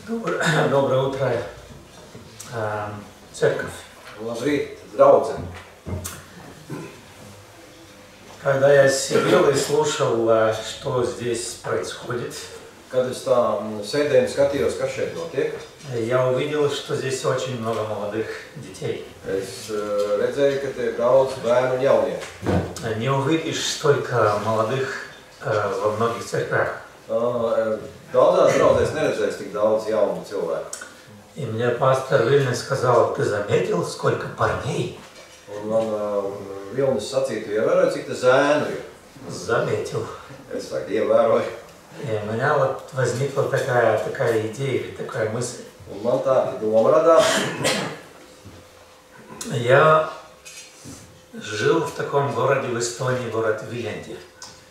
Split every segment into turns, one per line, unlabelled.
Доброе утро, церковь.
Labrīt, draudzene.
Когда я сидел и слушал, что здесь происходит,
Kad es tā sēdēju un skatījos, kas šeit notiek,
я увидел, что здесь очень много молодых детей.
es redzēju, ka te ir daudz bērnu un jauniešu.
Не увидишь столько молодых во многих церквях.
Daudzās draudzēs neredzēs tik daudz jaunu cilvēku.
И мне пастор Вильный сказал: ты заметил, сколько парней?
Un man Vilnis sacīja, tu ievēroji, cik te zēnu ir.
Заметил.
Es saku, ievēroju.
И у меня вот возникла такая идея или такая мысль.
Un man tā doma radās.
Я жил в таком городе в Эстонии, город Виленди.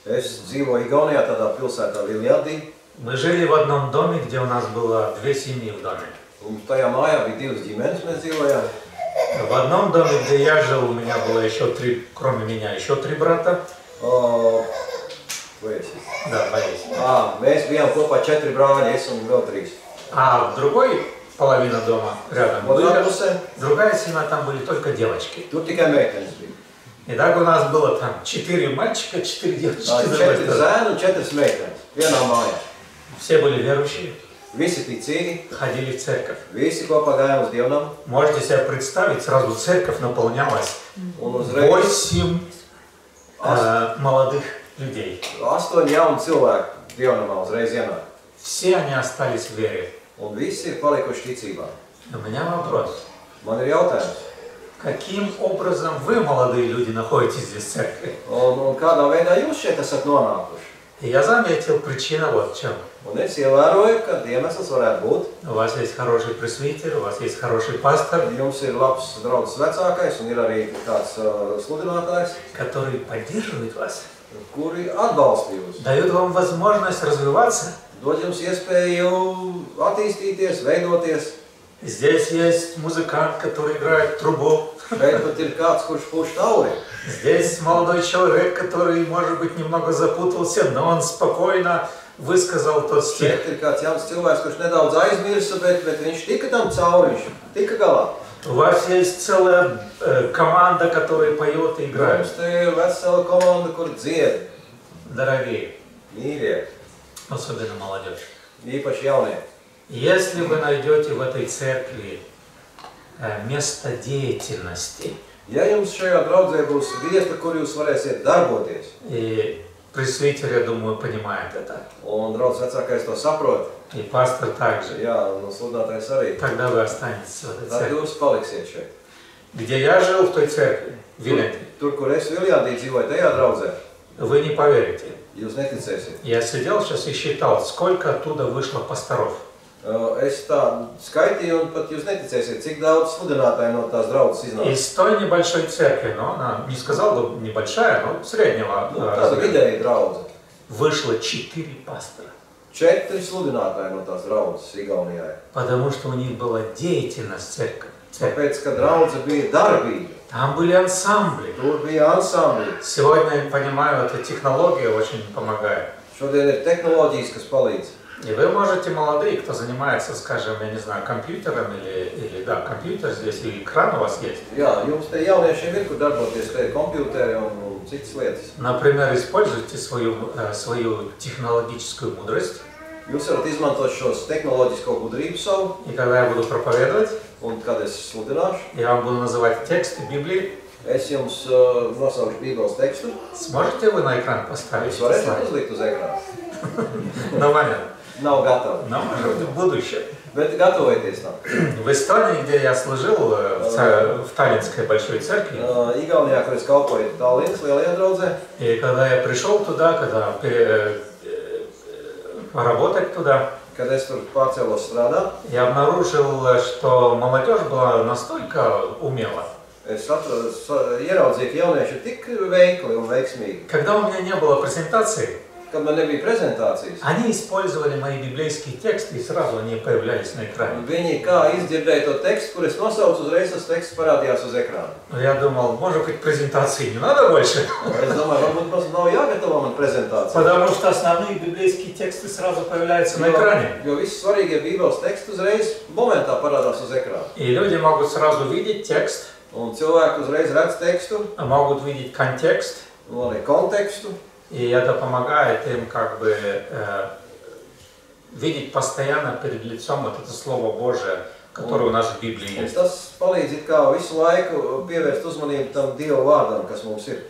Es dzīvoju Igaunijā, tādā pilsētā Viljandī.
Мы жили в одном доме, где у нас было две семьи в доме.
Un tajā mājā bija divas ģimenes, mēs dzīvojām.
В одном доме, где я жил, у меня было еще три, кроме меня, еще три брата. Да, боюсь.
Mēs bijām kopā 4 brāļi, es un vēl 3.
А в другой половине дома рядом
pusē,
другая семья, там были только девочки.
Tur tikai meitenes bija.
И так у нас было там 4 мальчика, 4 девочки.
4 zēni un 4 meitenes. Vienā mājā.
Все были верующие.
Visi ticīgi.
Ходили в церковь.
Visi kopā gājām uz dievnam.
Можете себе представить, сразу церковь наполнялась.
Un uzreiz
8 молодых людей.
8 jauni cilvēki dievnamā uzreiz ienāk.
Все они остались в вере.
Un visi ir palikuši ticībā.
У меня вопрос.
Man ir jautājums.
Каким образом вы, молодые люди, находитесь здесь в церкви?
Un kādā veidā jūs šeit esat nonākuši?
И я заметил, причина вот в чем.
Un es ievēroju, ka iemesls varētu būt.
У вас есть хороший пресвитер, у вас есть хороший пастор.
Jums ir labs draudzes vecākais un ir arī kāds sludinātājs,
который поддерживает вас.
Kuri atbalsta jūs.
Дает вам возможность развиваться.
Dod jums iespēju attīstīties, veidoties.
Здесь есть музыкант, который играет трубу.
Šeit pat ir kāds, kurš puš tauri.
Здесь молодой человек, который, может быть, немного запутался, но он спокойно высказал тот стих.
Šeit ir kāds jauns cilvēks, kurš nedaudz aizmirsa, bet viņš tika tam cauri, viņš tika galā.
У вас есть целая команда, которая поет и играет.
Jums te ir vesela komanda, kur dzied.
Дорогие,
Mīļie,
особенно молодежь.
īpaši jaunie.
Если вы найдете в этой церкви место деятельности,
Ja jums šajā draudzē būs vieta, kur jūs varēsiet darboties,
и пресвитер, я думаю, понимает это,
un draudzes vecākais to saprot,
и пастор также,
jā, un sludinātājs arī,
тогда вы останетесь в этой
tad
церкви.
jūs paliksiet šeit.
Где я жил, в той церкви, в Виленди,
Tur, kur es Viljandī dzīvoju, tajā draudzē,
вы не поверите.
jūs neticēsiet.
Я сидел сейчас и считал, сколько оттуда вышло пасторов.
Es tā skaitīju, un pat jūs neticēsiet, cik daudz sludinātāji no tās draudzes iznāca.
Из той небольшой церкви, но она, не сказал бы небольшая, но среднего
Tāda vidēja draudze.
вышло 4 пастора.
4 sludinātāji no tās draudzes Igaunijā.
Потому что у них была деятельность церкви.
Tāpēc, ka draudze bija darbīga.
Там были ансамбли.
Tur bija ansambļi.
Сегодня, я понимаю, эта технология очень помогает.
Šodien ir tehnoloģijas, kas palīdz.
И вы можете, молодые, кто занимается, скажем, я не знаю, компьютером да, компьютер здесь, и экран у вас есть.
Jā, jums te jauniešiem ir, kur darboties, te ir kompjūteri un citas lietas.
Например, используйте свою технологическую мудрость.
Jūs varat izmantot šos tehnoloģisko gudrību savu,
И когда я буду проповедовать,
un kad es sludināšu,
я вам буду называть тексты Библии.
es jums nosaukšu Bībeles tekstu.
Сможете вы на экран поставить?
Jūs varēsiet uzlikt uz ekrāna.
На момент.
Nav gatavi.
Но, может быть, в будущем.
Bet gatavojieties tam.
В Эстонии, где я служил, в Таллинской большой церкви,
Igaunijā, kur es kalpoju Tallinas lielajā draudzē,
и когда я пришел туда, поработать туда,
kad es tur pārcēlos strādāt,
я обнаружил, что молодежь была настолько умела.
es ieraudzīju, ka jaunieši ir tik veikli un veiksmīgi.
Когда у меня не было презентации,
kad man nebija prezentācijas.
Они использовали мои библейские тексты, и сразу они появлялись на экране.
Viņi kā izdzirdēja to tekstu, kur es nosaucu, uzreiz tas teksts parādījās uz ekrāna.
Я думал, может быть, презентации не надо больше?
Es domāju, varbūt mums nav jāgatavo man prezentācija.
Потому что основные библейские тексты сразу появляются на экране.
Jo visi svarīgie Bībeles teksti uzreiz momentā parādās uz ekrāna.
И люди могут сразу видеть текст,
Un cilvēki uzreiz redz tekstu,
могут видеть контекст,
un arī kontekstu.
и это помогает им как бы видеть постоянно перед лицом вот это Слово Божие, которое у нас в Библии
Un
есть.
tas palīdz it kā visu laiku pievērst uzmanību tam Dieva vārdam, kas mums ir.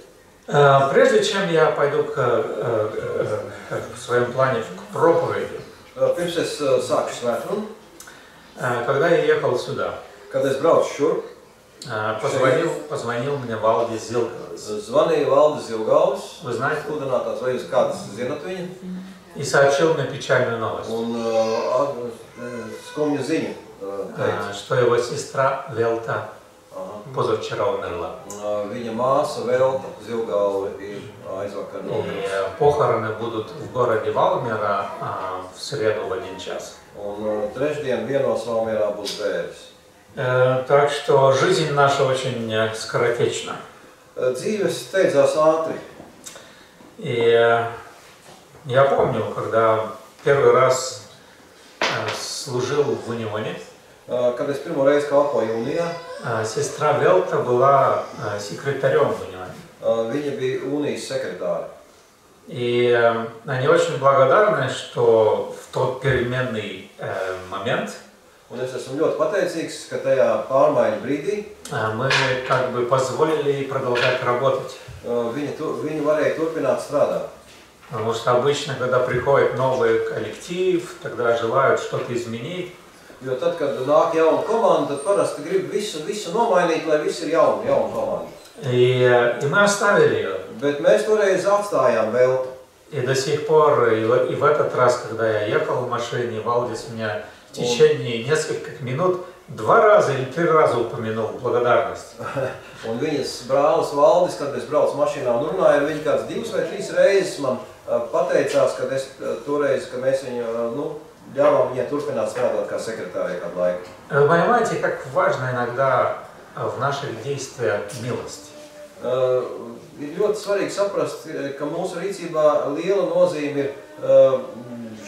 Прежде чем я пойду в своем плане к проповеди,
Pirms es sāku svētrunu,
когда я ехал сюда,
kad es braucu šurp,
позвонил мне Валдис Зилгалис.
zvanīja Valdis Zilgaulis,
Вы знаете,
sludinātājs, vai jūs kāds zinat viņu,
и сообщил мне печальную новость,
un skumju ziņu teica.
что его сестра Велта позавчера умерла.
Viņa māsa Velta Zilgaule ir aizvakar
И
nomirusi.
похороны будут в городе Валмера в среду в 1 час.
Un trešdien vienos Valmierā būs bēres.
Так что жизнь наша очень скоротечна.
Dzīves steidzās ātri.
И я помню, когда первый раз служил в Унионе,
Kad es pirmo reizi kalpoju Unijā,
сестра Велта была секретарем в Унионе.
viņa bija Unijas sekretāre.
И они очень благодарны, что в тот переменный момент
Un es esmu ļoti pateicīgs, ka tajā pārmaiņu brīdī
мы как бы позволили ей продолжать работать.
viņi varēja turpināt strādāt.
Потому что обычно, когда приходит новый коллектив, тогда желают что-то изменить.
Jo tad, kad nāk jauna komanda, tad parasti grib visu nomainīt, lai viss ir jauna komanda.
И мы оставили ее.
Bet mēs toreiz atstājām Veltu.
И до сих пор, и в этот раз, когда я ехал в машине, Валдис меня в течение нескольких минут 2 раза или 3 раза упомянул благодарность.
Un viņas brālis Valdis, kad es braucu mašīnā un runāju ar viņu kāds 2 vai 3 reizes, man pateicās, kad es toreiz, ka mēs viņu, ļāvām viņai turpināt strādāt kā sekretārei kādu laiku.
Вы понимаете, как важно иногда в наших действиях милость.
Ir ļoti svarīgi saprast, ka mūsu rīcībā liela nozīme ir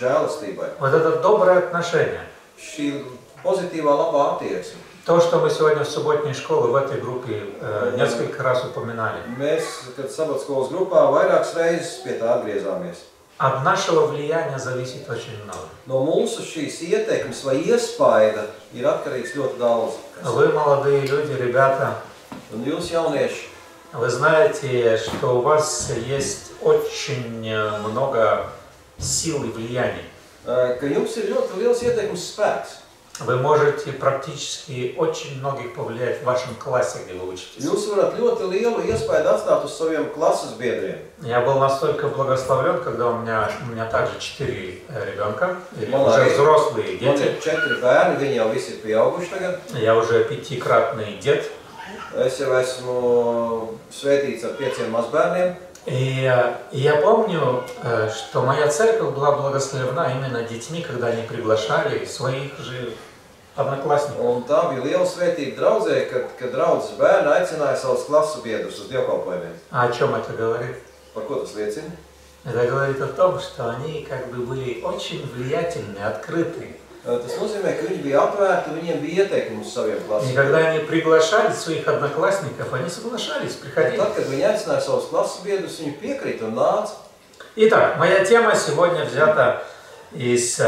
žēlastībai.
Вот это доброе отношение.
Šī pozitīvā labā attieksme.
То, что мы сегодня в субботней школе в этой группе несколько раз упоминали.
Mēs, kad sabatskolas grupā vairākas reizes pie tā atgriezāmies.
От нашего влияния зависит очень много.
No mūsu šīs ietekmes vai iespaida ir atkarīgs ļoti daudz.
Вы, молодые люди, ребята,
Un jūs jaunieši,
вы знаете, что у вас есть очень много сил и влияний.
ka jums ir ļoti liels ietekmes spēks.
Вы можете практически очень многих повлиять в вашем классе, где вы учитесь.
Jūs varat ļoti lielu iespaidu atstāt uz saviem klases biedriem.
Я был настолько благословлен, когда у меня также 4 ребенка, уже взрослые
Man
дети.
ir 4 bērni, viņi jau visi ir pieauguši tagad.
Я уже 5-кратный дед.
Es jau esmu svētīts ar 5 mazbērniem.
И я помню, что моя церковь была благословена именно детьми, когда они приглашали своих же одноклассников.
Un tā bija liela svētība draudzē, kad draudzes bērni aicināja savus klasu biedrus uz dievkalpojumiem.
А о чем это говорит?
Par ko tas liecina?
Это говорит о том, что они как бы были очень влиятельны, открыты.
Tas nozīmē, ka viņi bija atvērti, viņiem bija ieteikumi uz saviem
И
klasiem.
когда они приглашали своих одноклассников, они соглашались, приходили.
Tad, kad viņi aicināja savus klases biedrus, viņi piekrita un nāca.
Итак, моя тема сегодня взята из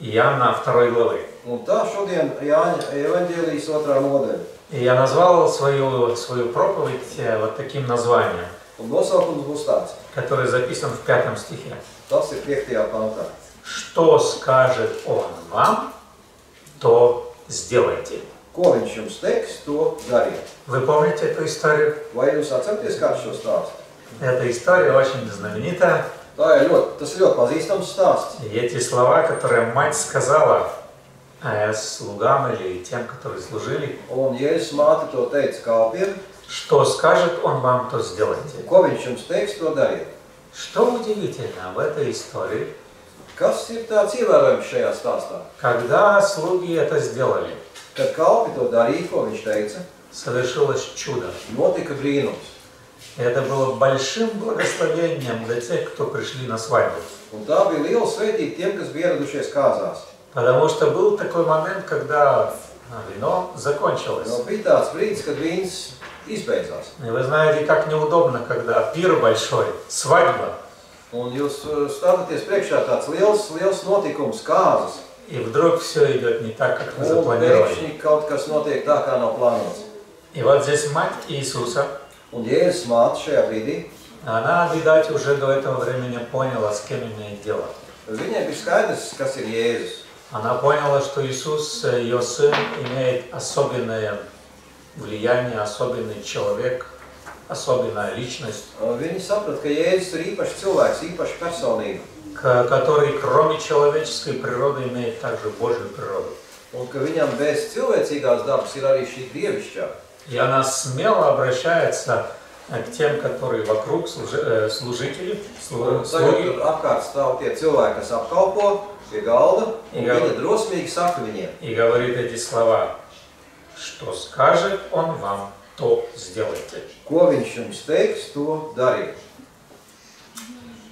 Иоанна 2 главы.
Un tā šodien Jāņa evaņģēlijas 2. nodaļa.
И я назвал свою проповедь вот таким названием,
Un nosaukums būs tāds.
который записан в 5 стихе.
Tas ir 5. pantā.
Что скажет он вам, то сделайте.
Ko viņš jums teiks, to dariet.
Вы помните эту историю?
Vai jūs atceraties kādu šo stāstu?
Эта история очень знаменитая.
Tas ir ļoti pazīstams stāsts.
И эти слова, которые мать сказала слугам или тем, которые служили,
Un Jēzus māte to teica kalpiem.
что скажет он вам, то сделайте.
Ko viņš jums teiks, to dariet.
Что удивительно в этой истории,
Kas ir tāds ievērojams šajā stāstā?
когда слуги это сделали,
Kad kalpi to darīja, ko viņš teica,
совершилось чудо.
notika brīnums.
Это было большим благословением для тех, кто пришли на свадьбу.
Un tā bija liela svētība tiem, kas bija ieradušies kāzās.
Потому что был такой момент, когда вино закончилось.
Jo bija tāds brīdis, kad vīns izbeidzās.
И вы знаете, как неудобно, когда пир большой, свадьба,
Un jūs stāvaties priekšā tāds liels notikums, kāzas.
и вдруг все идет не так, как вы
Un
запланировали.
pēkšņi kaut kas notiek tā, kā nav plānots.
И вот здесь мать Иисуса,
Un Jēzus māte šajā brīdī,
она, видать, уже до этого времени поняла, с кем имеет дело.
viņai bija skaidrs, kas ir Jēzus.
Она поняла, что Иисус, ее сын, имеет особенное влияние, особенный человек, особенная личность,
Viņi saprata, ka Jēzus ir īpašs cilvēks, īpaša personība.
который, кроме человеческой природы, имеет также Божью природу.
Un ka viņam bez cilvēcīgās dabas ir arī šī dievišķā.
И она смело обращается к тем, которые вокруг, служители,
Un tagad
слуги,
tur apkārt stāv tie cilvēki, kas apkalpo pie galda, un
Jā.
viņa drosmīgi saka viņiem.
и говорит эти слова: что скажет он вам, то сделайте.
Ko viņš jums teiks, to dariet.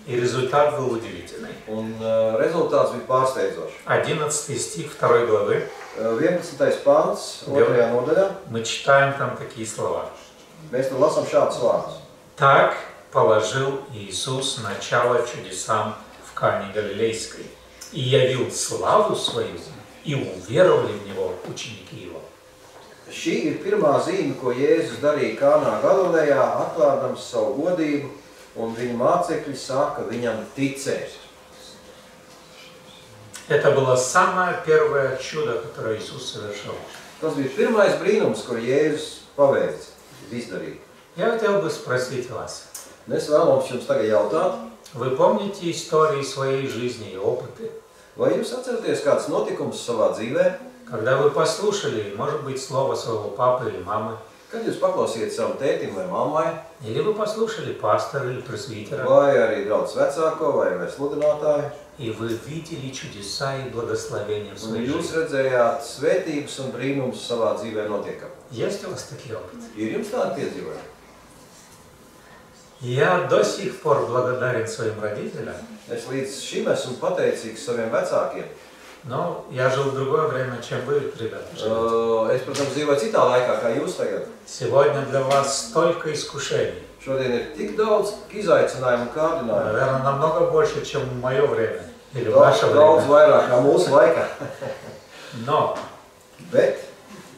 И результат был удивительный.
Un rezultāts bija pārsteidzošs.
11 стих 2 главы,
11. pants, 2. nodaļā,
мы читаем там такие слова.
mēs tur lasām šādus vārdus.
Так положил Иисус начало чудесам в Кане Галилейской и явил славу свою, и уверовали в Него ученики Его.
Šī ir pirmā zīme, ko Jēzus darīja Kānā Galilejā, atklādams savu godību, un viņa mācekļi sāka viņam ticēt.
Это было самое первое чудо, которое Иисус совершил.
Tas bija pirmais brīnums, ko Jēzus paveica, izdarīja.
Я хотел бы спросить вас,
Un es vēlos jums tagad jautāt,
вы помните истории своей жизни и опыты,
vai jūs atceraties kāds notikums savā dzīvē,
когда вы послушали, может быть, слово своего папы или мамы,
kad jūs paklausījat savam tētim vai mammai,
или вы послушали пастора или пресвитера,
vai arī draudz vecāko vai sludinātāju,
и вы видели чудеса и благословения в
un
своей
jūs
жизни.
redzējāt svētības un brīnums savā dzīvē notiekam.
Есть у вас такие опыты?
Ir jums tādi piedzīvojumi?
Я до сих пор благодарен своим родителям,
Es līdz šim esmu pateicīgs saviem vecākiem.
но я жил в другое время, чем вы, ребята, живете.
Es, protams, dzīvoju citā laikā, kā jūs tagad.
Сегодня для вас столько искушений,
Šodien ir tik daudz izaicinājumu un kārdinājumu.
наверное, намного больше, чем в мое время или в ваше
Daudz
время.
vairāk kā mūsu laikā.
Но
Bet,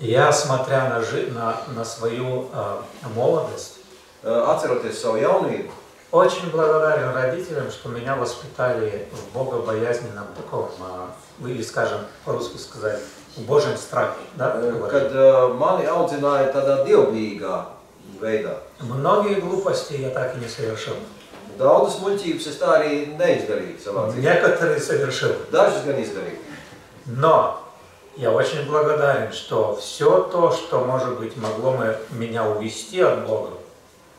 я, смотря на свою молодость,
atceroties savu jaunību,
очень благодарен родителям, что меня воспитали в богобоязненном таком, или, скажем, по-русски сказать, в Божьем страхе. Да,
kad mani audzināja tādā dievbijīgā veidā.
Многие глупости я так и не совершил.
Daudzas muļķības es tā arī neizdarīju savā dzīvē.
Некоторые совершил.
Dažas gan izdarīju.
Но я очень благодарен, что все то, что, может быть, могло меня увести от Бога,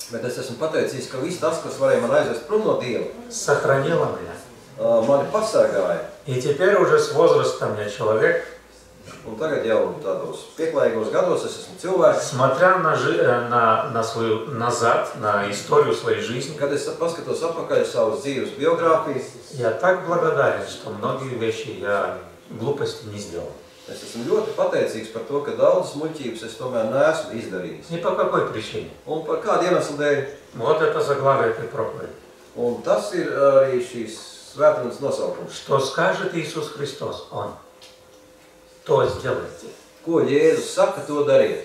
Bet es esmu pateicīgs, ka viss tas, kas varēja man aizvest prom no Dieva,
сохранило меня.
mani pasargāja.
И теперь уже с возрастом я человек,
Un tagad jau tādos pieklājīgos gados es esmu cilvēks.
смотря на свою назад, на историю своей жизни,
Kad es paskatos atpakaļ savas dzīves biogrāfijas,
я так благодарен, что многие вещи я глупости не сделал.
es esmu ļoti pateicīgs par to, ka daudzas muļķības es tomēr neesmu izdarījis.
Ни по какой причине.
Un par kādu iemeslu dēļ.
Вот это заглавие этой проповеди.
Un tas ir arī šīs svētdienas nosaukums.
Что скажет Иисус Христос? Он. То сделайте.
Ko Jēzus saka, to dariet.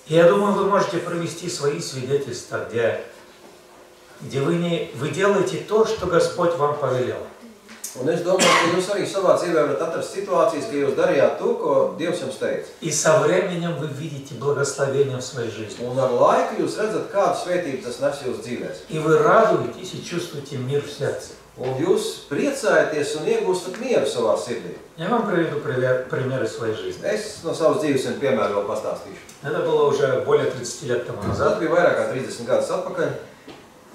Я думаю, вы можете провести свои свидетельства, где вы делаете то, что Господь вам повелел.
Un es domāju, ka jūs arī savā dzīvē varat atrast situācijas, ka jūs darījāt to, ko Dievs jums teica.
И со временем вы видите благословение в своей жизни.
Un ar laiku jūs redzat, kādu svētību tas nes jūsu dzīvēs.
И вы радуетесь и чувствуете мир в сердце.
Un jūs priecājaties un iegūstat mieru savā sirdī.
Я вам приведу примеры своей жизни.
Es no savas dzīves vienu piemēru vēl pastāstīšu.
Это было уже более 30 лет тому назад.
Tas bija vairāk kā 30 gadus atpakaļ.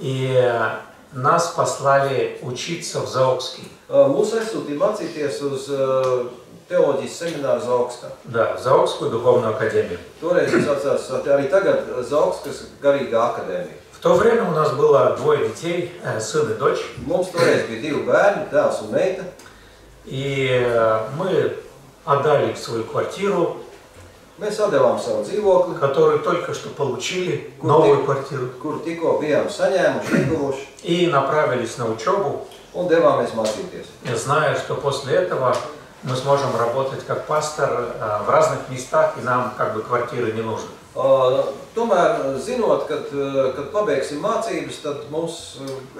И нас послали учиться в Заокский.
Mūs aizsūtīja mācīties uz teoloģijas semināru Zaokskā.
Да, в Заокскую духовную академию.
Toreiz tas saucās, arī tagad Zaokskas garīgā akadēmija.
В то время у нас было двое детей, сын и дочь.
Mums toreiz bija 2 bērni, dēls un meita.
И мы отдали их свою квартиру,
Mēs atdevām savu dzīvokli,
которую только что получили, новую квартиру,
kuru tikko bijām saņēmuši, ieguvuši,
и направились на учебу,
un devāmies mācīties.
зная, что после этого мы сможем работать как пастор в разных местах, и нам как бы квартиры не нужны.
Tomēr, zinot, kad pabeigsim mācības, tad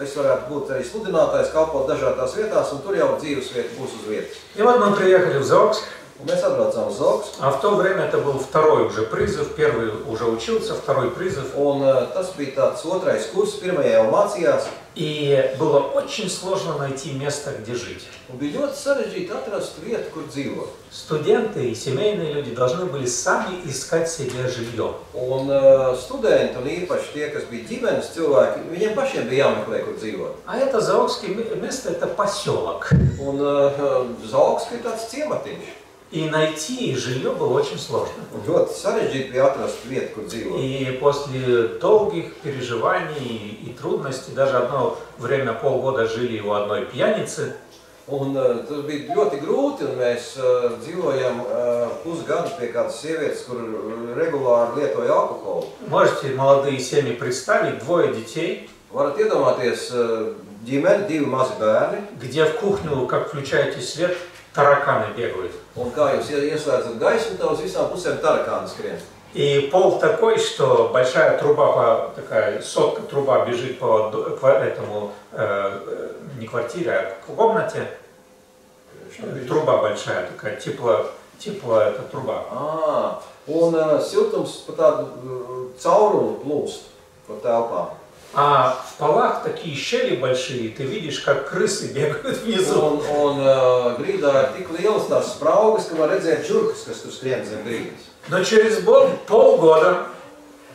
es varētu būt arī sludinātājs, kalpot dažādās vietās, un tur jau dzīvesvieta būs uz vietas.
И вот мы приехали в Заокск.
Un mēs atbraucām uz Zaoksku.
А в то время это был второй уже призыв, первый уже учился, второй призыв.
Un tas bija tāds otrais kurs, pirmajā jau mācījās.
И было очень сложно найти место, где жить.
Un bija ļoti sarežģīti atrast vietu, kur dzīvot.
Студенты и семейные люди должны были сами искать себе жилье.
Un studenti, un īpaši tie, kas bija ģimenes cilvēki, viņiem pašiem bija jāmeklē, kur dzīvot.
А это Заокское место, это поселок.
Un Zaokska ir tāds ciematiņš.
И найти жилье было очень сложно.
Un ļoti sarežģīti bija atrast vietu, kur dzīvot.
И после долгих переживаний и трудностей, даже одно время, полгода жили у одной пьяницы.
Un tas bija ļoti grūti, un mēs dzīvojam pusgadu pie kādas sievietes, kur regulāri lietoja alkoholu.
Можете молодые семьи представить, двое детей.
Varat iedomāties ģimeni, 2 mazi bērni.
Где в кухню, как включаете свет, тараканы бегают.
Un kā jūs ieslēdzat gaismu, tad uz visām pusēm tarakāni skrien.
И пол такой, что большая труба, такая сотка труба бежит по этому, не квартире, а комнате. Труба большая такая, теплая эта труба.
Un siltums pa tādu caurumu plūst pa telpām.
А в полах такие щели большие, ты видишь, как крысы бегают внизу.
Un grīdā ir tik lielas tās spraugas, ka var redzēt čurkas, kas tur skrien zem grīdas.
Но через полгода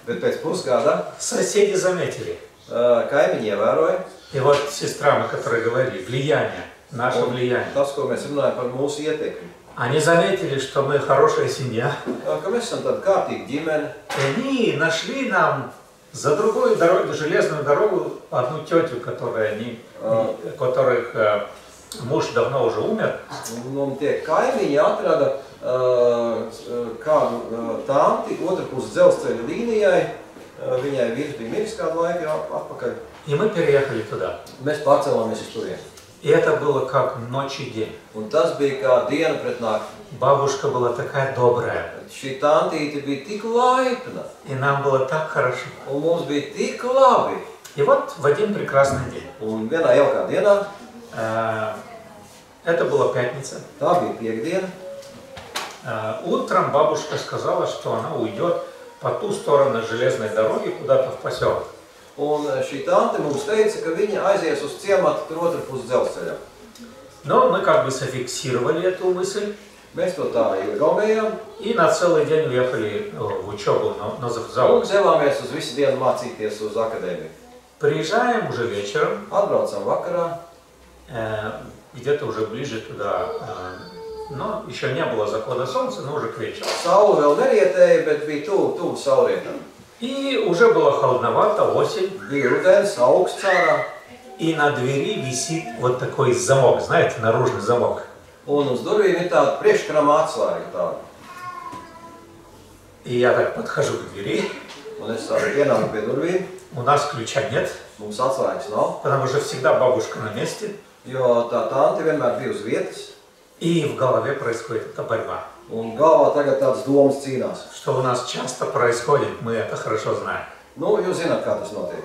Bet pēc pusgada
соседи заметили.
Kaimiņi ievēroja.
И вот сестра, мы которой говорили, влияние, наше влияние.
Tas, ko mēs runājam par mūsu ietekmi.
Они заметили, что мы хорошая семья.
Ka mēs esam tāda kārtīga ģimene.
И они нашли нам за другую дорогу, железную дорогу, одну тетю, которых муж давно уже умер.
Un tie kaimiņi atrada kādu tanti otrpus dzelzceļa līnijai. Viņai vīrs bija miris kādu laiku atpakaļ.
И мы переехали туда.
Mēs pārcēlāmies uz turieni.
И это было как ночь и день.
Un tas bija kā diena pret nakti.
Бабушка была такая добрая.
Šī tantīte bija tik laipna.
И нам было так хорошо.
Un mums bija tik labi.
И вот в один прекрасный день.
Un vienā jaukā dienā,
это была пятница.
tā bija piekdiena,
Утром бабушка сказала, что она уйдет по ту сторону железной дороги куда-то в поселок.
un šī tante mums teica, ka viņa aizies uz ciematu tur otrpus dzelzceļa.
Но мы как бы зафиксировали эту мысль.
Mēs to tā iegaumējām.
И на целый день уехали в учебу на
Un
Заокск.
devāmies uz visu dienu mācīties uz akadēmiju.
Приезжаем уже вечером,
Atbraucām vakarā.
где-то уже ближе туда, но еще не было захода солнца, но уже к вечеру.
Saule vēl nerietēja, bet bija tuvu saulrietam.
И уже было холодновато, осень.
Bija rudens, augsts ārā.
И на двери висит вот такой замок, знаете, наружный замок.
Un uz durvīm ir tāda priekškrama atslēga tāda.
И я так подхожу к двери.
Un es tādu ienāku pie durvīm.
У нас ключа нет,
Mums atslēgas nav,
потому что всегда бабушка на месте.
jo tā tante vienmēr bija uz vietas.
И в голове происходит эта борьба.
Un galvā tagad tādas domas cīnās.
Что у нас часто происходит, мы это хорошо знаем.
Nu, jūs zināt, kā tas notiek.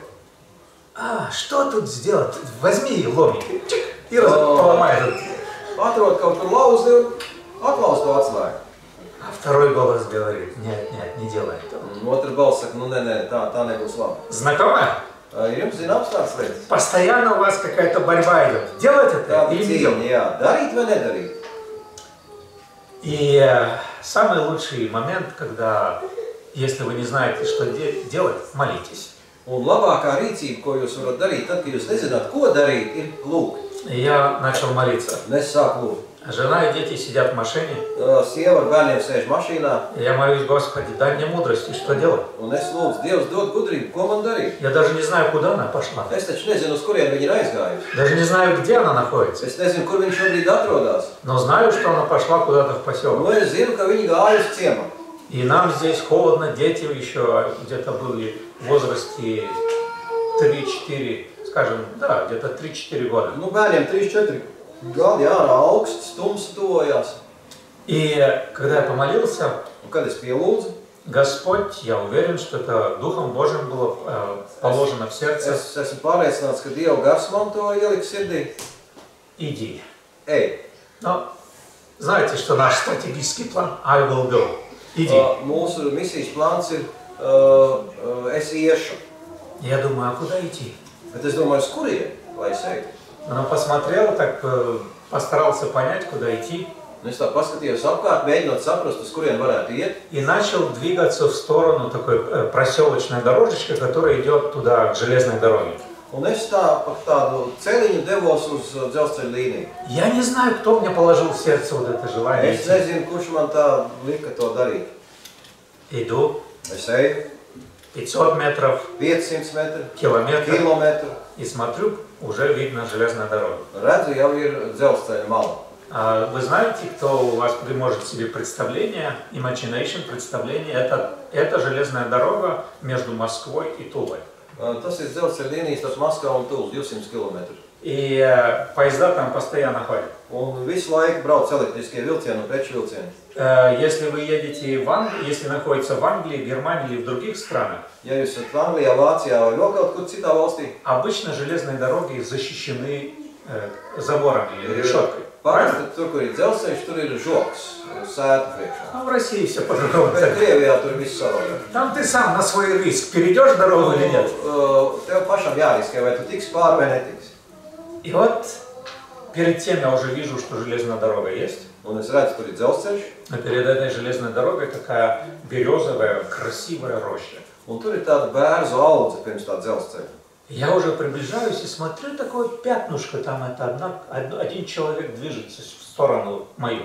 Что тут сделать? Возьми ломик и поломай этот.
Atrod kaut kur lauzi un atlauz to atslēgu.
А второй голос говорит, нет, не делай этого.
Un otra balss saka, nu nē, tā nebūs labi.
Знакомая?
Ir jums zināms tāds lietas?
Постоянно у вас какая-то борьба идет. Делать это
Tāda
или не делать?
cīņa, jā. Darīt vai nedarīt?
И самый лучший момент, когда, если вы не знаете, что делать, молитесь.
Un labākā rīcība, ko jūs varat darīt, tad, kad jūs nezināt, ko darīt, ir lūgt.
И я начал молиться.
Un es sāku lūgt.
Жена и дети сидят в машине.
Sieva ar bērniem sēž mašīnā.
И я молюсь, Господи, дай мне mудрости, что делать.
Un es lūdzu, Dievs dod gudrību, ko man darīt.
Я даже не знаю, куда она пошла.
Es taču nezinu, uz kurien viņa ir aizgājusi.
Даже не знаю, где она находится.
Es nezinu, kur viņa šobrīd atrodas.
Но знаю, что она пошла куда-то в поселок.
Nu, es zinu, ka viņa gāja uz ciemu.
И нам здесь холодно, дети еще где-то были в возрасте 3-4, скажем, да, где-то 3-4 года.
Nu, bērniem 3-4 gadi ārā augsts, stums tuvojās.
И когда я помолился,
Un kad es pielūdzu,
Господь, я уверен, что это Духом Божьим было положено в сердце.
es esmu pārliecināts, ka Dieva gars man to ielika sirdī.
Иди.
Ej,
Но знаете, что наш стратегический план I will go. Иди.
Mūsu misijas plāns ir es iešu.
Я думаю, а куда идти?
Bet es domāju, uz kurien, lai es eju?
Но посмотрел, так постарался понять, куда идти.
Un es tā paskatījos apkārt, mēģinot saprast, uz kurien varētu iet.
И начал двигаться в сторону такой проселочной дорожечки, которая идет туда, к железной дороге.
Un es tā pa tādu celiņu devos uz dzelzceļa līniju.
Я не знаю, кто мне положил в сердце вот это желание
Es
идти.
nezinu, kurš man tā lika to darīt.
Иду.
Es eju
500 метров,
500 metru,
километр.
kilometru.
И смотрю, уже видно железная дорога.
Redzu, jau ir dzelzceļa mala.
Вы знаете, кто у вас может себе представление, imagination, представление, это железная дорога между Москвой и Тулой.
Tas ir dzelzceļa līnijas starp Maskavu un Tulu, 200 km.
И поезда там постоянно ходят.
Un visu laiku brauc elektriskie vilcieni un preču vilcieni.
Если вы едете в Англию, если находится в Англии, Германии или в других странах,
Ja jūs esat Anglijā, Vācijā vai vēl kaut kur citā valstī,
обычно железные дороги защищены заборами или решеткой.
parasti tur, kur ir dzelzceļš, tur ir žoks, sēta priekšā.
А в России все по-другому.
Bet Krievijā tur viss savādāk.
Там ты сам на свой риск перейдешь дорогу или нет.
Tev pašam jāriskē, vai tu tiks pāri vai netiksi.
И вот перед тем я уже вижу, что железная дорога есть.
Un es redzu, tur ir dzelzceļš,
Но перед этой железной дорогой такая березовая, красивая роща.
un tur ir tāda bērzu audze pirms tā dzelzceļa.
Я уже приближаюсь и смотрю, такое пятнышко, там это один человек движется в сторону мою.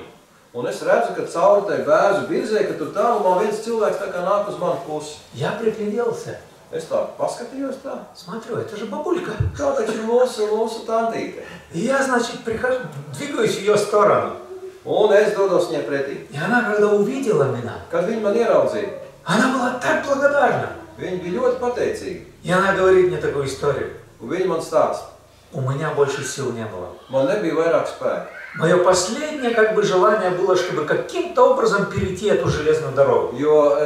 Un es redzu, ka cauri tai bērzu birzei, ka tur tālumā viens cilvēks tā kā nāk uz manu pusi.
Я пригляделся.
Es tā paskatījos tā.
Смотрю, это же бабулька.
Tā taču ir mūsu tantīte.
И я, значит, двигаюсь в ее сторону.
Un es dodos viņai pretī.
И она, когда увидела меня,
Kad viņa man ieraudzīja,
она была так благодарна.
viņa bija ļoti pateicīga.
И она говорит мне такую историю.
Un viņa man stāsta,
У меня больше сил не было.
man nebija vairāk spēka.
Мое последнее желание было, чтобы каким-то образом перейти эту железную дорогу.
Jo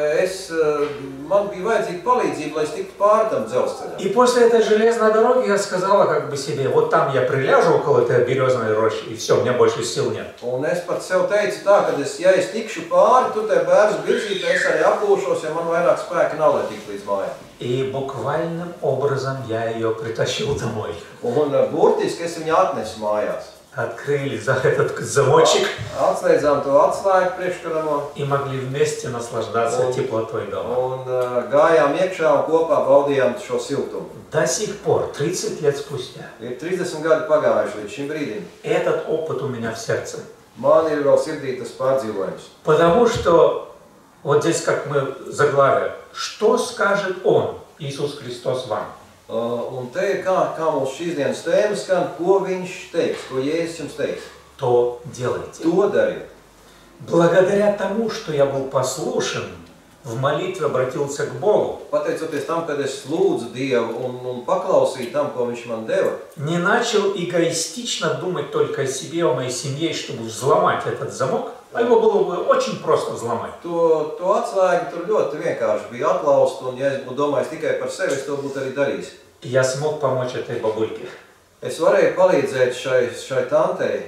man bija vajadzīga palīdzība, lai es tiktu pāri tam dzelzceļam.
И после этой железной дороги я сказала себе, вот там я приляжу около этой березной рощи, и все, у меня больше сил нет.
Un es pat sev teicu tā, ka ja es tikšu pāri, tur tai bērzu virzītē, es arī apūšos, ja man vairāk spēka nav, lai tiktu līdz mājām.
И буквальным образом я ее притащил домой.
Un burtiski es viņu atnesu mājās.
Открыли этот замочек
Atslēdzām to atslēgu priekškaramo
и могли вместе наслаждаться теплотой дома.
un gājām iekšā un kopā baudījām šo siltumu.
До сих пор, 30 лет спустя,
Ir 30 gadi pagājuši līdz šim brīdim.
этот опыт у меня в сердце.
Man ir vēl sirdī tas pārdzīvojums.
Потому что, вот здесь как мы заглавие, что скажет Он, Иисус Христос, вам?
Un te ir kā mums šīs dienas tēma skan, ko viņš teiks, ko Jēzus jums teiks.
То делайте.
To dariet.
Благодаря тому, что я был послушен, в молитве обратился к Богу,
Pateicoties tam, kad es lūdzu Dievu un paklausīju tam, ko viņš man deva,
не начал эгоистично думать только о себе, о моей семье, чтобы взломать этот замок, а его было бы очень просто взломать.
to atslēgu tur ļoti vienkārši bija atlaust, un ja es būtu domājis tikai par sevi, es to būtu arī darījis.
И я смог помочь этой бабульке.
Es varēju palīdzēt šai tantei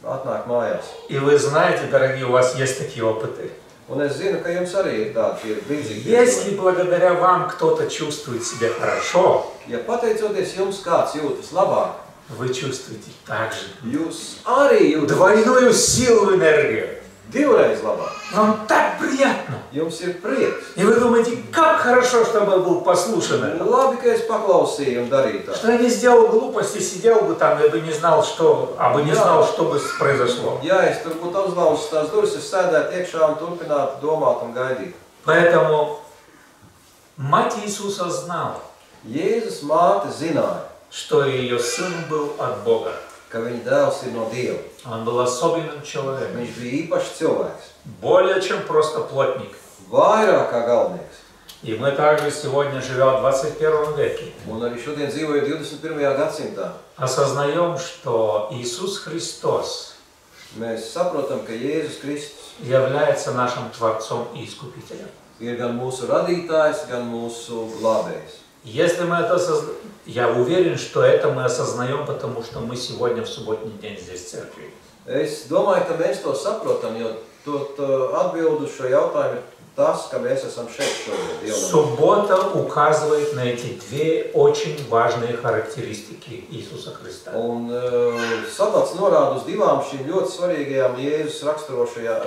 atnākt mājās.
И вы знаете, дорогие, у вас есть такие опыты.
Un es zinu, ka jums arī ir tādi līdzīgi.
Если благодаря вам кто-то чувствует себя хорошо,
Ja pateicoties jums kāds jūtas labāk,
вы чувствуете также
jūs arī jūtas
двойную силу, энергию.
divreiz labāk.
Вам так приятно.
Jums ir prieks.
И вы думаете, как хорошо, чтобы я был послушен этому.
Labi, ka es paklausīju un darīju tā.
Что я не сделал глупости, сидел бы там, я бы не знал, что бы произошло.
Ja es tur būtu uzlausis tās durvis, es sēdētu iekšā un turpinātu domāt un gaidīt.
Поэтому мать Иисуса знала,
Jēzus māte zināja,
что ее сын был от Бога.
ka viņa dēls ir no Dieva.
Он был особенным человеком.
Viņš bija īpašs cilvēks.
Более чем просто плотник.
Vairāk kā galvenieks.
И мы также сегодня живем в 21 веке.
Un arī šodien dzīvoja 21. gadsimtā.
Осознаем, что Иисус Христос
Mēs saprotam, ka Jēzus Kristus
является нашим Творцом и Искупителем.
ir gan mūsu radītājs, gan mūsu glābējs.
Если мы это я уверен, что это мы осознаем, потому что мы сегодня в субботний день здесь в церкви.
Es domāju, ka mēs to saprotam, jo atbildu šo jautājumu ir tas, ka mēs esam šeit šodien.
Суббота указывает на эти две очень важные характеристики Иисуса Христа.
Un sabats norāda uz divām šīm ļoti svarīgajām Jēzus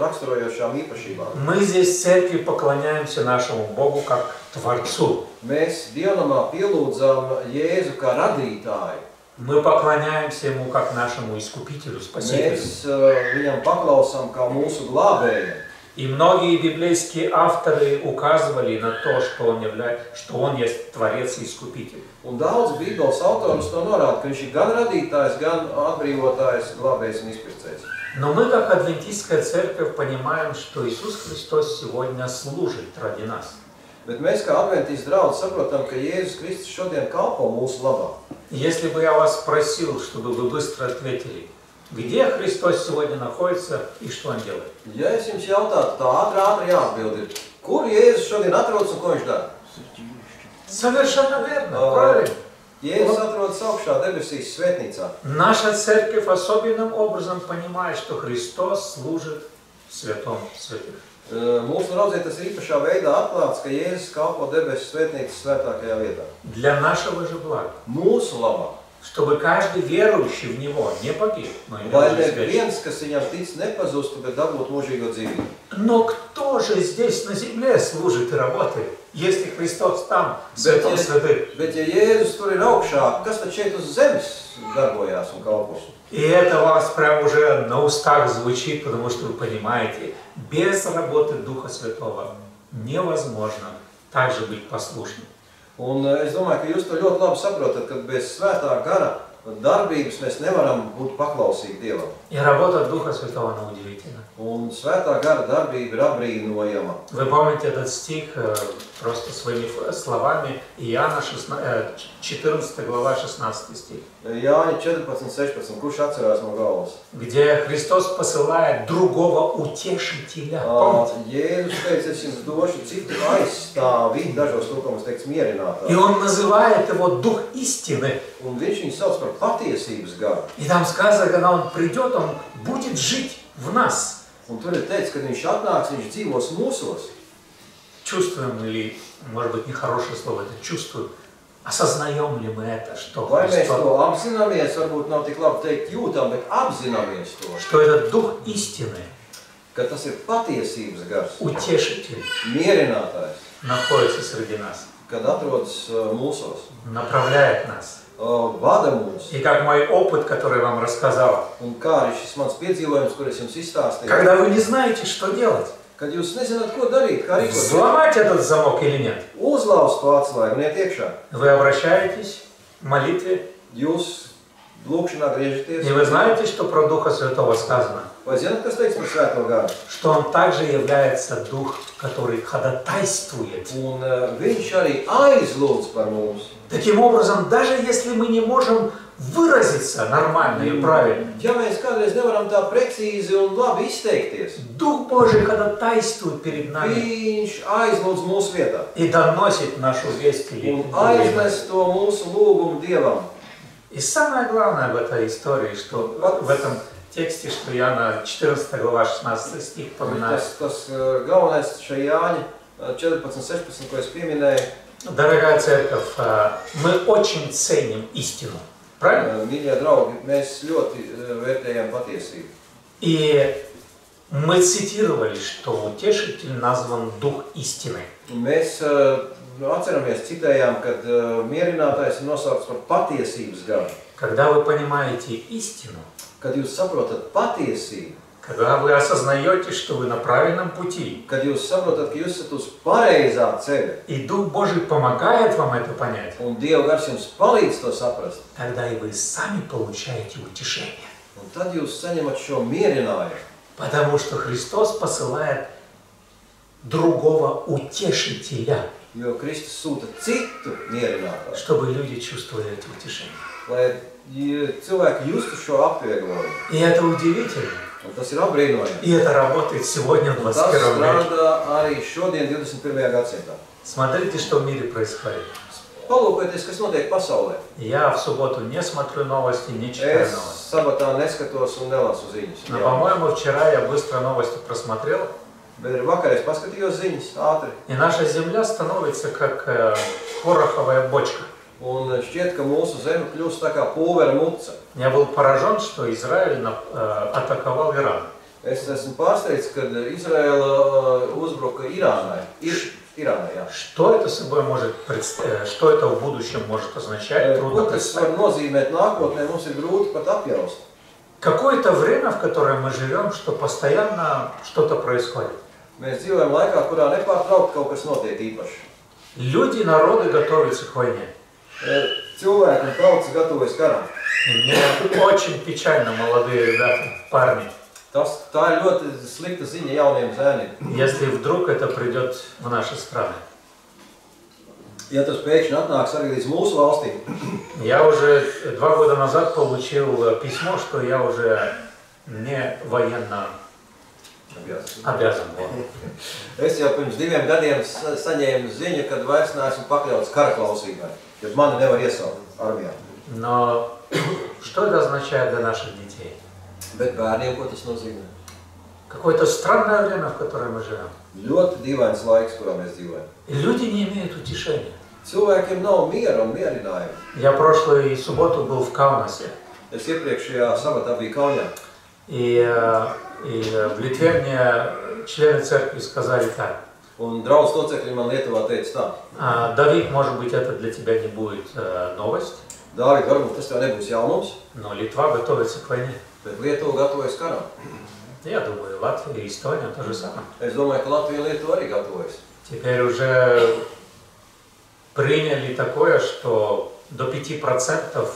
raksturojošām īpašībām.
Мы здесь в церкви поклоняемся нашему Богу как Творцу.
Mēs dievnamā pielūdzam Jēzu kā radītāju.
Мы поклоняемся Ему как нашему Искупителю, Спасителю.
Mēs viņam paklausām kā mūsu glābējam.
И многие библейские авторы указывали на то, что Он есть Творец и Искупитель.
Un daudz Bībeles autorus to norāda, ka viņš ir gan radītājs, gan atbrīvotājs, glābējs un izpircējs.
Но мы, как адвентистская церковь, понимаем, что Иисус Христос сегодня служит ради нас.
Bet mēs kā adventisti draudz saprotam, ka Jēzus Kristus šodien kalpo mūsu labā.
Если бы я вас спросил, чтобы вы быстро ответили, где Христос сегодня находится и что Он делает?
Ja es jums jautātu, tā ātri jāatbild ir, kur Jēzus šodien atrodas un ko viņš dara?
Совершенно верно, правильно.
Jēzus atrodas augšā debesīs svētnīcā.
Наша церковь особенным образом понимает, что Христос служит в святом святых.
Mūsu draudzē tas ir īpašā veidā atklāts, ka Jēzus kalpo debesu svētnīcas svētākajā vietā.
Для нашего же блага.
Mūsu labā.
Чтобы каждый верующий в Него не погиб, но имел
Lai
жизнь вечную.
neviens, kas viņam tic, nepazustu, bet dabūtu mūžīgo dzīvību.
Но кто же здесь на земле служит и работает, если Христос там, в святом святых?
Bet ja Jēzus tur ir augšā, kas tad šeit uz zemes darbojās un kalpo?
И это у вас прям уже на устах звучит, потому что вы понимаете, без работы Духа Святого невозможно также быть послушным.
Un es domāju, ka jūs to ļoti labi saprotat, ka bez svētā gara darbības mēs nevaram būt paklausīgi Dievam.
И работа Духа Святого, она удивительна.
Un svētā gara darbība ir apbrīnojama.
Вы помните этот стих просто своими словами, Иоанна 14 глава 16 стих.
Jāņa 14:16, kurš atcerās no galvas?
Где Христос посылает другого утешителя. Помните?
Jēzus teica, es jums došu citu aizstāvi, dažos tūkumos teikts mierinātāju.
И Он называет его Дух истины.
Un viņš viņu sauc par patiesības garu.
И там сказано, когда Он придет, Он будет жить в нас.
Un tur ir teikts, kad viņš atnāks, viņš dzīvos mūsos.
Чувствуем ли, может быть, нехорошее слово, это чувствуем, осознаем ли мы это, что
Vai mēs
Христос,
to apzināmies, varbūt nav tik labi teikt jūtam, bet apzināmies to,
что этот Дух истины,
ka tas ir patiesības gars,
утешитель,
mierinātājs,
находится среди нас,
kad atrodas mūsos,
направляет нас.
vada mūs.
И как мой опыт, который я вам рассказала,
Un kā arī šis mans piedzīvojums, kur es jums izstāstīju,
когда вы не знаете, что делать,
kad jūs nezināt, ko darīt, kā rīkoties,
взломать этот замок или нет,
uzlauzt to atslēgu un iet iekšā.
вы обращаетесь в молитве,
Jūs lūkšanā griežaties.
и вы знаете, что про Духа Святого сказано,
Vai zināt, kas teiks par svēto garu?
что Он также является Дух, который ходатайствует.
Un viņš arī aizlūdz par mums.
Таким образом, даже если мы не можем выразиться нормально и правильно,
Ja mēs kādreiz nevaram tā precīzi un labi izteikties,
Дух Божий ходатайствует перед нами
viņš aizlūdz mūsu vietā
и доносит нашу весть.
un aiznes to mūsu lūgumu Dievam.
И самое главное в этой истории, что в этом тексте, что Иоанна 14 глава 16 стих поминает.
Tas galvenais šai Jāņa 14:16, ko es pieminēju.
Дорогая церковь, мы очень ценим истину. Правильно?
Mīļie draugi, mēs ļoti vērtējam patiesību.
И Мы цитировали, что утешитель назван Дух истины.
Mēs atceramies, citējām, kad mierinātājs ir nosaukts par patiesības garu.
Когда вы понимаете истину,
Kad jūs saprotat patiesību,
когда вы осознаете, что вы на правильном пути,
kad jūs saprotat, ka jūs esat uz pareizā ceļa,
и Дух Божий помогает вам это понять,
un Dieva gars jums palīdz to saprast,
тогда и вы сами получаете утешение.
un tad jūs saņemat šo mierinājumu.
Потому что Христос посылает другого утешителя,
Jo Kristus sūta citu mierinātāju,
чтобы люди чувствовали это утешение.
lai cilvēki justu šo apvieglojumu.
И это удивительно.
Un tas ir apbrīnojami.
И это работает сегодня в
Tas
21 веке.
strādā arī šodien, 21. gadsimtā.
Смотрите, что в мире происходит.
Palūkojieties, kas notiek pasaulē.
Я в субботу не смотрю новости, не читаю
Es
новости.
sabatā neskatos un nelasu ziņas.
Но, по-моему, вчера я быстро новости просмотрел,
Bet vakar es paskatījos ziņas ātri.
и наша земля становится как пороховая бочка.
Un šķiet, ka mūsu zeme kļūst tā kā pulvera muca.
Я был поражен, что Израиль атаковал Иран.
Es esmu pārsteigts, kad Izraela uzbruka Irānai. Irānai, jā.
Что это собой может представлять, что это в будущем может означать, трудно
Ko tas var
представить.
nozīmēt nākotnē, mums ir grūti pat apjaust.
Какое-то время, в которое мы живем, что постоянно что-то происходит.
Mēs dzīvojam laikā, kurā nepārtraukti kaut kas notiek īpaši.
Люди, народы готовятся к войне.
Cilvēki un tautas gatavojas karam.
И мне очень печально, молодые ребята, парни,
Tā ir ļoti slikta ziņa jauniem zēniem.
если вдруг это придет в наши страны.
Ja tas pēkšņi atnāks arī līdz mūsu valstīm.
Я уже 2 года назад получил письмо, что я уже не военно обязан.
Es jau pirms 2 gadiem saņēmu ziņu, kad vairs neesmu pakļauts kara klausībai, jo mani nevar iesaukt armijā.
Но что это означает для наших детей?
Bet bērniem, ko tas nozīmē?
Какое-то странное время, в которое мы живем.
Ļoti dīvains laiks, kurā mēs dzīvojam.
И люди не имеют утешения.
Cilvēkiem nav miera un mierinājuma.
Я прошлую субботу был в Каунасе.
Es iepriekšējā sabatā biju Kaunijā.
И в Литве мне члены церкви сказали так.
Un draudz locekļi man Lietuvā teica tā.
Давид, может быть, это для тебя не будет новость,
Dāvid, varbūt tas tev nebūs jaunums,
но Литва готовится к войне.
bet Lietuva gatavojas karam.
Я думаю, Латвия и Эстония то же самое.
Es domāju, ka Latvija un Lietuva arī gatavojas.
Теперь уже приняли такое, что до 5%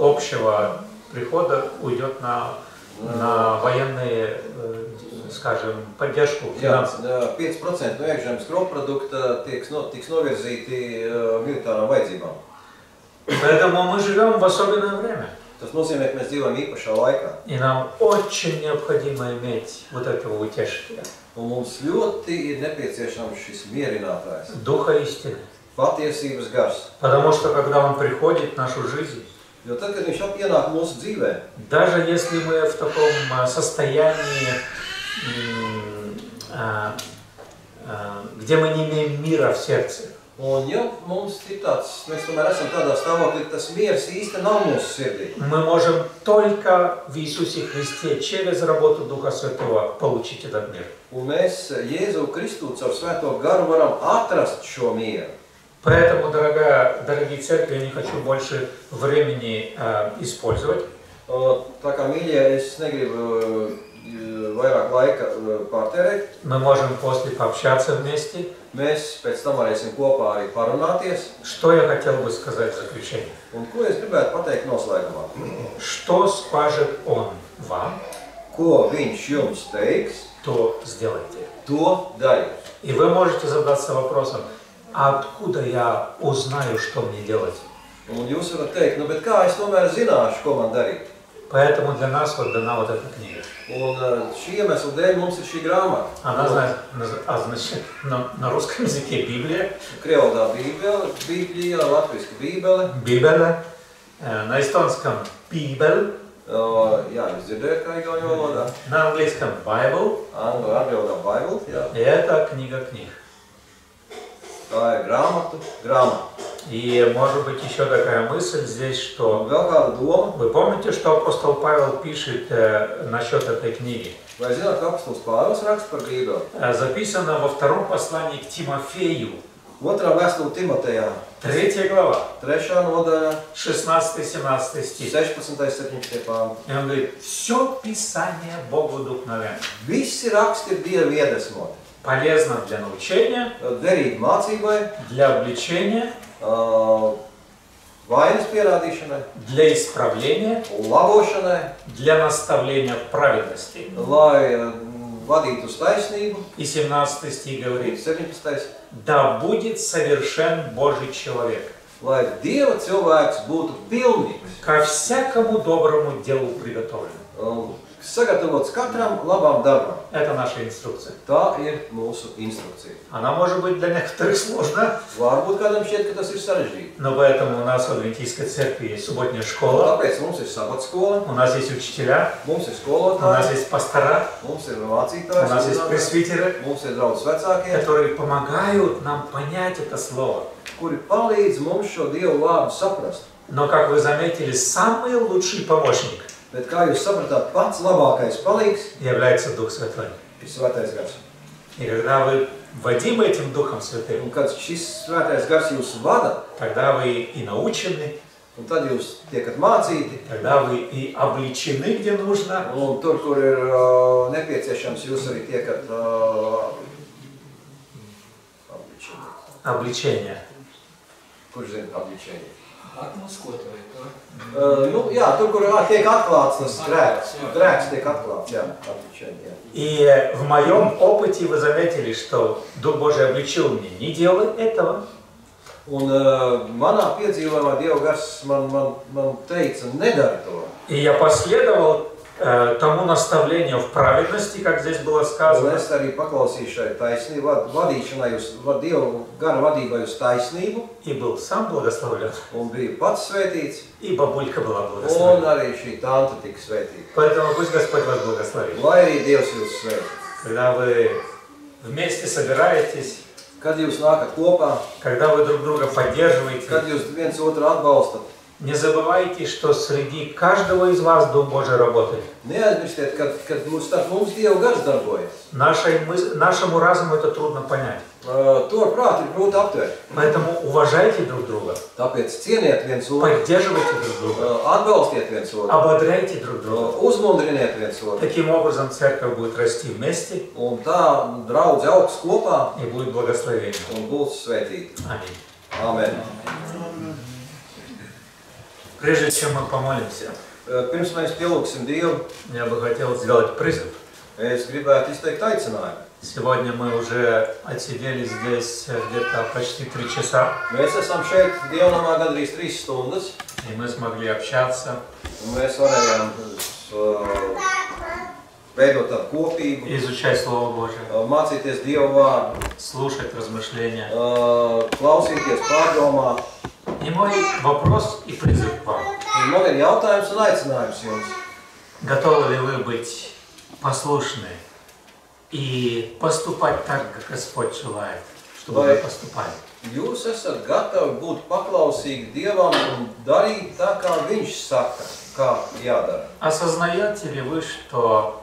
общего прихода уйдет на военные, скажем, поддержку финансов.
Jā, 5% no iekšzemes koprodukta tiks novirzīti militārām vajadzībām.
Поэтому мы живем в особенное время.
Tas nozīmē, ka mēs dzīvojam īpašā laikā.
И нам очень необходимо иметь вот этого утешителя.
Un mums ļoti ir nepieciešams šis mierinātājs,
Духа истины.
patiesības gars.
Потому что когда он приходит в нашу жизнь,
Jo tad, kad viņš ienāk mūsu dzīvē,
даже если мы в таком состоянии, где мы не имеем мира в сердце,
un ja mums ir tāds, mēs tomēr esam tādā stāvoklī, tas miers īsti nav mūsu sirdī.
мы можем только в Иисусе Христе через работу Духа Святого получить этот мир.
Un mēs Jēzu Kristu caur svēto garu varam atrast šo mieru.
Поэтому, дорогие церкви, я не хочу больше времени использовать.
Tā kā mīļie, es negribu vairāk laika pārtērēt.
Мы можем после пообщаться вместе.
Mēs pēc tam varēsim kopā arī parunāties.
Что я хотел бы сказать в заключение?
Un ko es gribētu pateikt noslēgumā?
Что скажет Он вам,
Ko viņš jums teiks,
то сделайте.
to dariet.
И вы можете задаться вопросом, а откуда я узнаю, что мне делать?
Un jūs varat teikt, bet kā es tomēr zināšu, ko man darīt?
Поэтому для нас вот дана вот эта книга.
Un šī iemesla dēļ mums ir šī grāmata.
Она значит на русском языке Библия.
Krievvalodā Bībele, latviski Bībele.
Библия. На эстонском Бибель.
Jā, jūs dzirdējat, kā igauņu valodā.
На английском Bible.
Angļu valodā Bible, jā.
И это книга книг.
Tā ir grāmata.
И может быть еще такая мысль здесь, что
Vēl kāda doma.
вы помните, что апостол Павел пишет насчет этой книги?
Vai zināt, ka apostols Pāvils raksta par Bībeli?
Записано во втором послании к Тимофею,
Otrā vēstule Timotejā,
3 глава,
3. nodaļa,
16-17 стих.
16. 17. pāns.
И он говорит, все Писание Богу вдохновенно,
Visi raksti ir Dieva iedvesmoti.
полезно для научения,
Derīgi mācībai,
для обличения,
vainas pierādīšanai,
для исправления,
labošanai,
для наставления в праведности.
lai vadītu uz taisnību.
И 17 стих говорит,
17.
да будет совершен Божий человек,
Lai Dieva cilvēks būtu pilnīgs,
ко всякому доброму делу приготовлен.
Sagatavots katram labām darbam.
Это наша инструкция.
Tā ir mūsu instrukcija.
Она может быть для некоторых сложна,
Varbūt kādam šķiet, ka tas ir sarežģīti.
но поэтому у нас в Адвентийской церкви есть субботняя школа,
Tāpēc mums ir sabatskola,
у нас есть учителя,
mums ir
у нас
skolotāji,
есть пастора,
mums ir
у
mācītāji,
нас есть пресвитеры,
mums ir draudz vecākie,
которые помогают нам понять это слово.
kuri palīdz mums šo Dievu vārdu saprast.
Но, как вы заметили, самый лучший помощник
Bet kā jūs sapratāt, pats labākais palīgs
является Дух Святой.
ir Svētais Gars.
И когда вы водимы этим Духом Святым,
Un kad šis Svētais Gars jūs vada,
тогда вы и научены,
un tad jūs tiekat mācīti,
тогда вы и обличены, где нужно,
un tur, kur ir nepieciešams, jūs arī tiekat
обличение.
Kurš zina обличение?
Atmaskotāji to.
Nu, jā, tur, kur tiek atklāts tas grēks. Grēks tiek atklāts, jā, обличение.
И в моем опыте вы заметили, что Дух Божий обличил меня. Не делай этого.
Un manā piedzīvojumā Dieva Gars man teica, nedari to.
И я последовал тому наставлению в праведности, как здесь было
Un
сказано.
es arī paklausīju šai taisnību, vadīšanai uz Dieva gara vadībai uz taisnību.
И был сам благословлен.
Un biju pats svētīts.
И бабулька была
Un
благословена.
arī šī tante tika svētīta.
Поэтому пусть Господь вас благословит.
Lai arī Dievs jūs svētī.
Когда вы вместе собираетесь,
Kad jūs nākat kopā,
когда вы друг друга поддерживаете,
kad jūs viens otru atbalstat,
не забывайте, что среди каждого из вас Дух Божий работает.
neaizmirstiet, kad starp mums Dieva Gars darbojas.
Нашему разуму это трудно понять.
To ar prātu ir grūti aptvert.
Поэтому уважайте друг друга,
Tāpēc cieniet viens otru,
поддерживайте друг друга,
atbalstiet viens otru,
ободряйте друг друга.
uzmundriniet viens otru.
Таким образом церковь будет расти вместе
Un tā draudz augs kopā
и будет благословение.
un būs svētīta.
Аминь.
Āmen.
Прежде чем мы помолимся,
Pirms mēs pielūgsim Dievu,
я бы хотел сделать призыв.
es gribētu izteikt aicinājumu.
Сегодня мы уже отсидели здесь где-то почти 3 часа,
Mēs esam šeit Dievnamā gandrīz 3 stundas,
и мы смогли общаться,
un mēs varējām veidot tādu kopību,
изучать Слово Божие,
mācīties Dievu vārdu,
слушать размышления.
klausīties, pārdomāt.
И мой вопрос и призыв к вам.
Un man ir jautājums un aicinājums jums.
Готовы ли вы быть послушны и поступать так, как Господь желает, чтобы вы поступали?
Jūs esat gatavi būt paklausīgi Dievam un darīt tā, kā Viņš saka, kā jādara.
Осознаете ли вы, что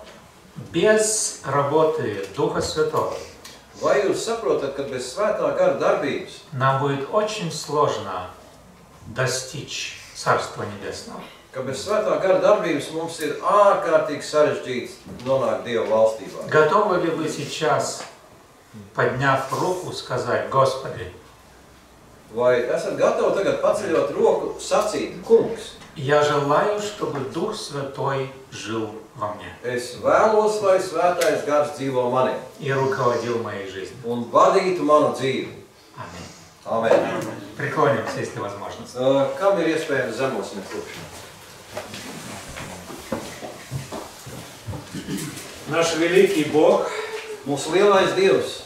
без работы Духа Святого
Vai jūs saprotat, ka bez svētā gara darbības
нам будет очень сложно достичь Царства Небесного?
ka bez svētā gara darbības mums ir ārkārtīgi sarežģīts nonākt Dieva valstībā?
Готовы ли вы сейчас, подняв руку, сказать: Господи,
Vai esat gatavi tagad paceļot roku, sacīt, Kungs,
я желаю, чтобы Дух Святой жил во мне
es vēlos, lai svētais gars dzīvo manī
и руководил моей жизнью.
un vadītu manu dzīvi.
Аминь.
Amen.
Преклонимся, если возможно.
Kam ir iespējams zemosim lūkšanu?
Наш великий Бог,
Mūsu lielais Dievs,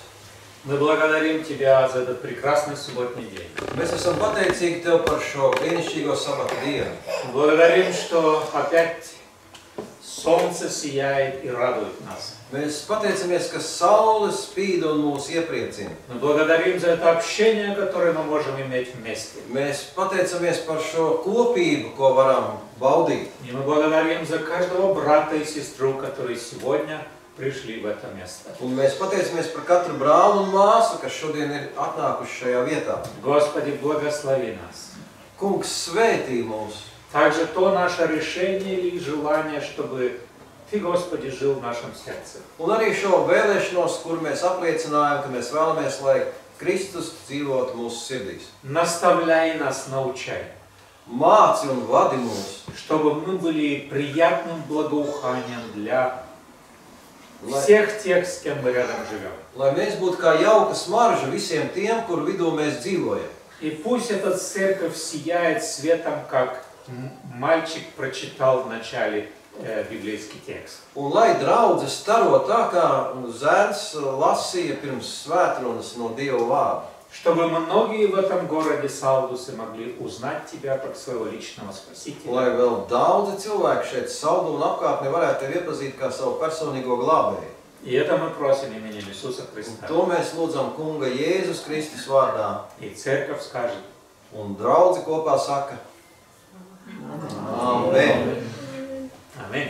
мы благодарим Тебя за этот прекрасный субботний день.
mēs esam pateicīgi Tev par šo brīnišķīgo sabata dienu.
Благодарим, что опять солнце сияет и радует нас.
Mēs pateicamies, ka saule spīd un mūs iepriecina.
Мы благодарим за это общение, которое мы можем иметь вместе.
Mēs pateicamies par šo kopību, ko varam baudīt.
И мы благодарим за каждого брата и сестру, которые сегодня пришли в это место.
Un mēs pateicamies par katru brāli un māsu, kas šodien ir atnākuši šajā vietā.
Господи, благослови нас.
Kungs, svētī mūs.
Также то наше решение или желание, чтобы Ты, Господи, жил в нашем сердце.
Un arī šo vēlēšanos, kur mēs apliecinājām, ka mēs vēlamies, lai Kristus dzīvot mūsu sirdīs.
Наставляй нас, научай.
Māci un vadi mūs.
Чтобы мы были приятным благоуханием для всех тех, с кем мы рядом живем.
Lai mēs būtu kā jauka smarža visiem tiem, kur vidū mēs dzīvojam.
И пусть эта церковь сияет светом, как мальчик прочитал в начале библейский текст.
Un lai draudze staro tā, kā zēns lasīja pirms svētrunas no Dieva vārda.
Чтобы многие в этом городе Салдусе могли узнать Тебя как своего личного Спасителя.
Lai vēl daudzi cilvēki šeit Saldu un apkārtnē varētu Tevi iepazīt kā savu personīgo glābēju.
И это мы просим именем Иисуса Христа.
To mēs lūdzam Kunga Jēzus Kristus vārdā.
И церковь скажет.
Un draudze kopā saka. Amen.
Аминь.